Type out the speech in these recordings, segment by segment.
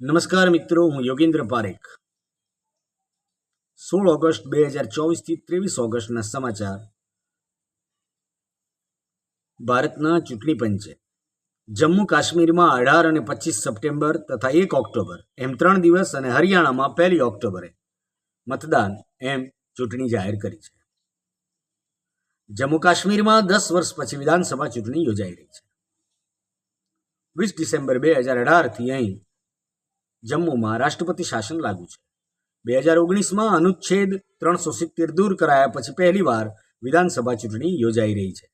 નમસ્કાર મિત્રો, હું યોગેન્દ્ર પારેખ। 16 ઓગસ્ટ 2024 થી 23 ઓગસ્ટના સમાચાર। ભારતના ચૂંટણી પંચે જમ્મુ કાશ્મીરમાં 18 અને 25 સપ્ટેમ્બર તથા 1 ઓક્ટોબર એમ 3 દિવસ અને હરિયાણામાં 1 ઓક્ટોબરે મતદાન એમ ચૂંટણી જાહેર કરી છે। જમ્મુ કાશ્મીરમાં 10 વર્ષ પછી વિધાનસભા ચૂંટણી યોજાઈ રહી છે। 20 ડિસેમ્બર 2018થી અહીં જમ્મુમાં રાષ્ટ્રપતિ શાસન લાગુ છે। 2019માં અનુચ્છેદ 370 દૂર કરાયા પછી પહેલીવાર વિધાનસભા ચૂંટણી યોજાઈ રહી છે।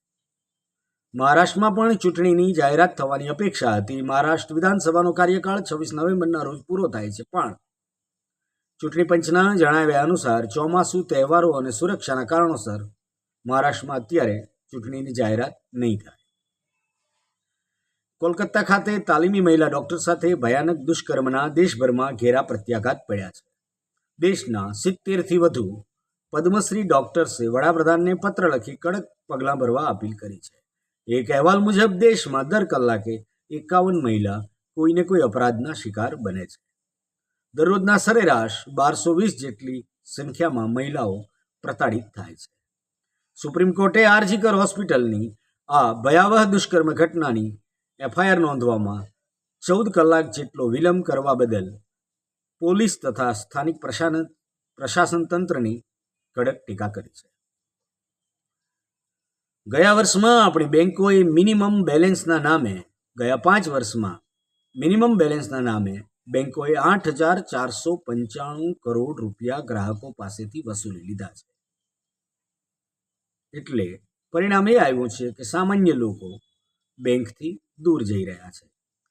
મહારાષ્ટ્રમાં પણ ચૂંટણીની જાહેરાત થવાની અપેક્ષા હતી। મહારાષ્ટ્ર વિધાનસભાનો કાર્યકાળ 26 નવેમ્બરના રોજ પૂરો થાય છે, પણ ચૂંટણી પંચના જણાવ્યા અનુસાર ચોમાસુ, તહેવારો અને સુરક્ષાના કારણોસર મહારાષ્ટ્રમાં અત્યારે ચૂંટણીની જાહેરાત નહીં થાય। કોલકાતા ખાતે તાલીમી મહિલા ડોક્ટર સાથે ભયાનક દુષ્કર્મના દેશભરમાં ઘેરા પ્રત્યાઘાત પડ્યા છે। દેશના 70થી વધુ પદ્મશ્રી ડોક્ટર્સે વડાપ્રધાનને પત્ર લખી કડક પગલાં ભરવા અપીલ કરી છે। એક અહેવાલ મુજબ દેશમાં દર કલાકે 51 મહિલા કોઈને કોઈ અપરાધના શિકાર બને છે। દરરોજના સરેરાશ 1220 જેટલી સંખ્યામાં મહિલાઓ પ્રતાડિત થાય છે। સુપ્રીમ કોર્ટે આરજીકર હોસ્પિટલની આ ભયાવહ દુષ્કર્મ ઘટનાની એફઆઈઆર નોંધવામાં 14 કલાક જેટલો વિલંબ કરવા બદલ પોલીસ તથા સ્થાનિક પ્રશાસન તંત્રની કડક ટીકા કરી છે। ગયા વર્ષમાં આપણી બેંકોએ મિનિમમ બેલેન્સના નામે બેંકોએ 8,495 કરોડ રૂપિયા ગ્રાહકો પાસેથી વસૂલી લીધા છે। એટલે પરિણામ એ આવ્યું છે કે સામાન્ય લોકો બેંકથી દૂર જઈ રહ્યા છે।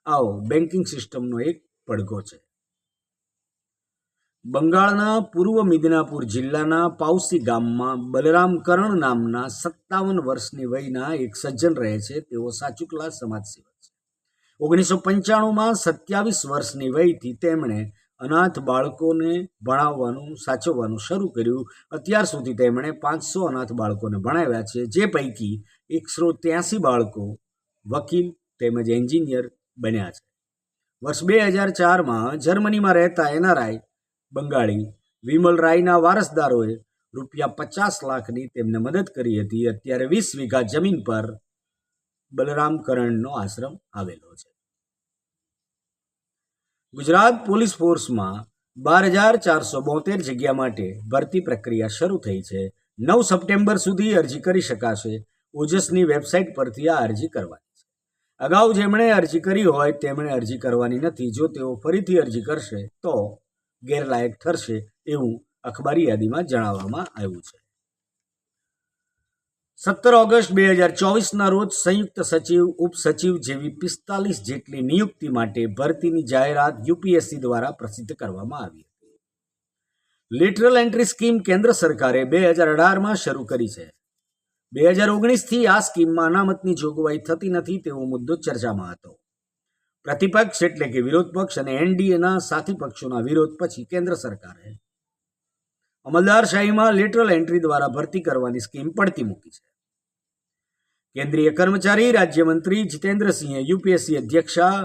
આવો બેન્કિંગ સિસ્ટમનો એક પડઘો છે। બંગાળના પૂર્વ મિદનાપુર જિલ્લાના પાઉસી ગામમાં બલરામ કરણ નામના 57 વર્ષની વયના એક સજ્જન રહે છે। તેઓ સાચુકલા સમાજસેવક છે। 1995માં 27 વર્ષની વયથી તેમણે અનાથ બાળકોને ભણાવવાનું સાચવવાનું શરૂ કર્યું। અત્યાર સુધી તેમણે 500 અનાથ બાળકોને ભણાવ્યા છે, જે પૈકી 183 બાળકો વકીલ તેમજ એન્જિનિયર બન્યા છે। વર્ષ 2004માં જર્મનીમાં રહેતા એનઆરઆઈ બંગાળી વિમલ રાયના વારસદારોએ ₹50 લાખની તેમને મદદ કરી હતી। અત્યારે 20 વીઘા જમીન પર બલરામ કરણનો આશ્રમ આવેલો છે। ગુજરાત પોલીસ ફોર્સમાં 12,472 જગ્યા માટે ભરતી પ્રક્રિયા શરૂ થઈ છે। 9 સપ્ટેમ્બર સુધી અરજી કરી શકાશે। ઓજસની વેબસાઇટ પરથી આ અરજી કરવાની છે। અગાઉ જેમણે અરજી કરી હોય તેમણે અરજી કરવાની નથી। જો તેઓ ફરીથી અરજી કરશે તો ગેરલાયક ઠરશે, એવું અખબારી યાદીમાં જણાવવામાં આવ્યું છે। 17 ઓગસ્ટ 2024ના રોજ સંયુક્ત સચિવ, ઉપસચિવ જેવી 45 જેટલી નિયુક્તિ માટે ભરતીની જાહેરાત યુપીએસસી દ્વારા પ્રસિદ્ધ કરવામાં આવી હતી। લેટરલ એન્ટ્રી સ્કીમ કેન્દ્ર સરકારે 2018માં શરૂ કરી છે। 2019થી આ સ્કીમમાં અનામતની જોગવાઈ થતી નથી તેવો મુદ્દો ચર્ચામાં હતો। પ્રતિપક્ષ એટલે કે વિરોધ પક્ષ અને એનડીએના સાથી પક્ષોના વિરોધ પછી કેન્દ્ર સરકારે અમલદારશાહીમાં લેટરલ એન્ટ્રી દ્વારા ભરતી કરવાની સ્કીમ પડતી મૂકી છે। કેન્દ્રીય કર્મચારી રાજ્યમંત્રી જીતેન્દ્રસિંહે યુપીએસસી અધ્યક્ષા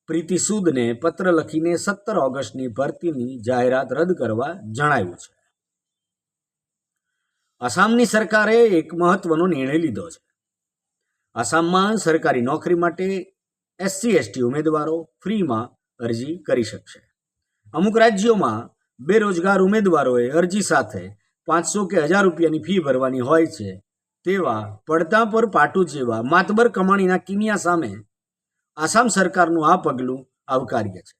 પ્રીતિ સૂદને પત્ર લખીને 17 ઓગસ્ટની ભરતીની જાહેરાત રદ કરવા જણાવ્યું છે। આસામની સરકારે એક મહત્વનો નિર્ણય લીધો છે। આસામમાં સરકારી નોકરી માટે SC/ST ઉમેદવારો ફ્રીમાં અરજી કરી શકશે। અમુક રાજ્યોમાં બેરોજગાર ઉમેદવારોએ અરજી સાથે 500 કે 1000 રૂપિયાની ફી ભરવાની હોય છે। તેવા પડતા પર પાટું જેવા માતબર કમાણીના કિમિયા સામે આસામ સરકારનું આ પગલું આવકાર્ય છે।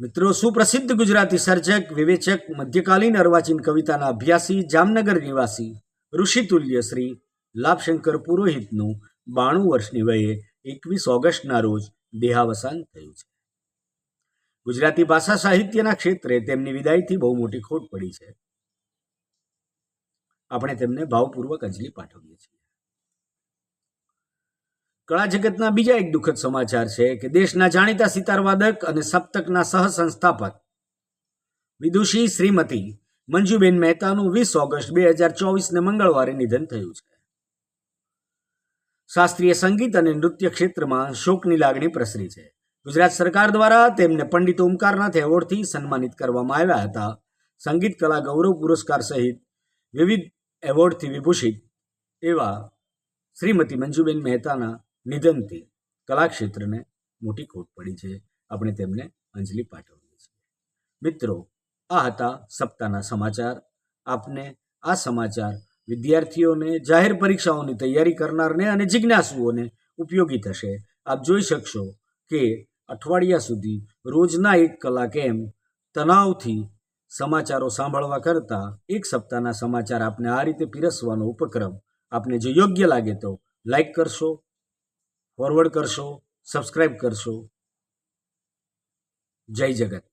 મિત્રો, સુપ્રસિદ્ધ ગુજરાતી સર્જક, વિવેચક, મધ્યકાલીન અર્વાચીન કવિતાના અભ્યાસી, જામનગર નિવાસી ઋષિતુલ્ય શ્રી લાભશંકર પુરોહિતનું 92 વર્ષની વયે 21 ઓગસ્ટના રોજ દેહાવસાન થયું છે। ગુજરાતી ભાષા સાહિત્યના ક્ષેત્રે તેમની વિદાયથી બહુ મોટી ખોટ પડી છે। આપણે તેમને ભાવપૂર્વક અંજલિ પાઠવીએ છીએ। કળા જગતના બીજા એક દુઃખદ સમાચાર છે કે દેશના જાણીતા સિતારવાદક અને સપ્તકના સહસંસ્થાપક વિદુષી શ્રીમતી મંજુબેન મહેતાનું 20 ઓગસ્ટ 2024ને મંગળવારે નિધન થયું છે। શાસ્ત્રીય સંગીત અને નૃત્ય ક્ષેત્રમાં શોકની લાગણી પ્રસરી છે. ગુજરાત સરકાર દ્વારા તેમને પંડિત ઓમકારનાથ એવોર્ડથી સન્માનિત કરવામાં આવ્યા હતા. સંગીત કલા ગૌરવ પુરસ્કાર સહિત વિવિધ એવોર્ડથી વિભૂષિત એવા શ્રીમતી મંજુબેન મહેતાના નિધનથી કલાક્ષેત્રને મોટી ખોટ પડી છે. આપણે તેમને અંજલિ પાઠવીએ છીએ. મિત્રો, આ હતા સપ્તાહના સમાચાર. આપને આ સમાચાર વિદ્યાર્થીઓને, જાહેર પરીક્ષાઓની તૈયારી કરનારને અને જિજ્ઞાસુઓને ઉપયોગી થશે. આપ જોઈ શકશો કે અઠવાડિયા સુધી રોજના 1 કલાક એમ તણાવથી સમાચારો સાંભળવા કરતાં એક સપ્તાહના સમાચાર આપને આ રીતે પીરસવાનો ઉપક્રમ આપને જો યોગ્ય લાગે તો લાઈક કરશો, ફોરવર્ડ કરશો, સબસ્ક્રાઈબ કરશો. જય જગત.